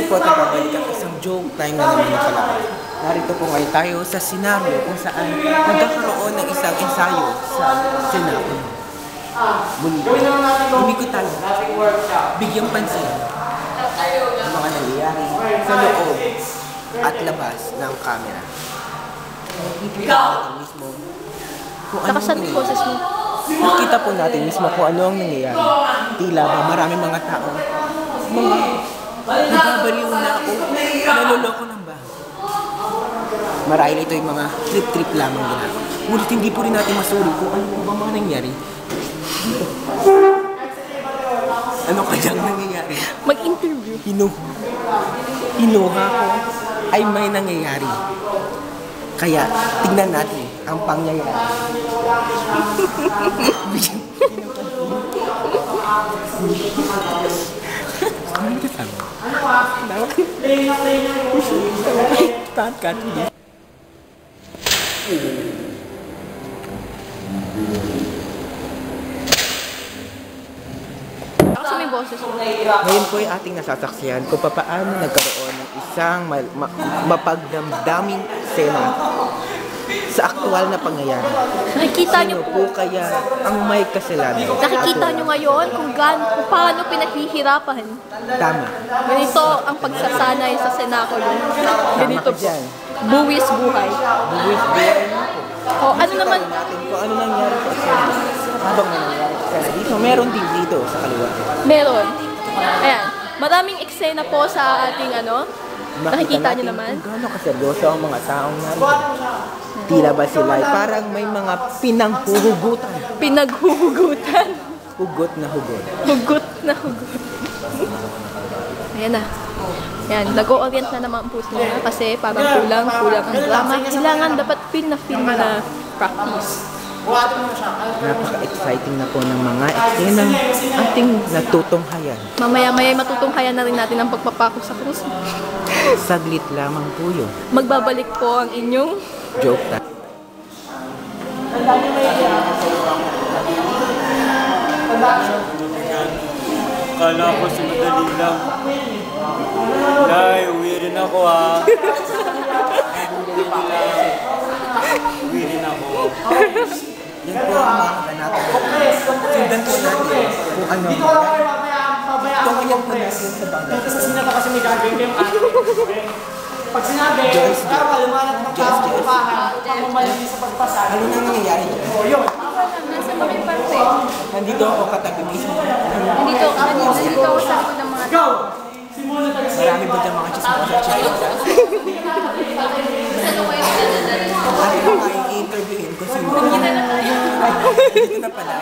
po at babalik ang isang joke time na naman na pala. Narito po ngayon tayo sa senaryo kung saan magkakaroon ng isang ensayo sa senaryo. Muli, umikot tayo. Bigyang pansin ang mga nangyayari sa loob at labas ng camera. Nakikita natin mismo kung ano ang nangyayari. Nakita po natin mismo kung ano ang nangyayari. Tila ba maraming mga tao, nababaliw na o naloloko lang ba? Marahil ito yung mga trip-trip lamang ginagawa. Ngunit hindi po rin natin masuri kung ano ba mga nangyayari. Ano kayang nangyayari? Mag-interview. Hinuha ko ay may nangyayari. Kaya tingnan natin ang pangyayari. Ano ito sabi? Cut. Kasi may boses mo. Ngayon po ay ating nasasaksihan kung paano nagkaroon ng isang mapagdamdaming eksena sa aktual na pangyayari. Nakikita Sino niyo po kaya ang may kasalanan? Nakikita niyo ngayon kung paano pinahihirapan. Tama. Ganito ang pagsasanay sa senakulo. Ganito Tama ka dyan. buwis buhay. Buwis buhay na po. O ano naman, natin kung ano nangyari sa eksena. Habang may nangyari sa eksena dito, meron din dito sa kaliwa. meron. Ayan, maraming eksena po sa ating nakikita niyo naman. Kung gaano kaseryoso ang mga taong narito. Tila ba sila ay parang may mga pinanghuhugutan. Pinaghuhugutan. Hugot na hugot. Hugot na hugot. Ayan na. Ayan, nag-o-orient na naman po sila kasi parang kulang ang drama. Kailangan dapat feel na practice. Napaka-exciting na po ng mga eksenang ating natutunghayan. Mamaya-maya matutunghayan na rin natin ang pagpapako sa krus. Saglit lamang po yun. Magbabalik po ang inyong Joke time. Kala ko sa madali lang. Day, uwi rin ako ha. Uwi rin ako. Yan po ang mga ganapin. Sundan po natin kung ano. Tungayan po natin sa bangga. Dito sa sinata kasi may gagawin kayong pag sinabi, lumanap ng kapahan, pamamali sa pagpasa. Ano nang nangyayari? O yun. nasa mga parte. Nandito ako katabi mismo. Nandito ako sa likod ng mga Go! Simula tayo sa Marami ba dyan mga chismosa? Ano ba i-interviewin kung sino? Dito na pala.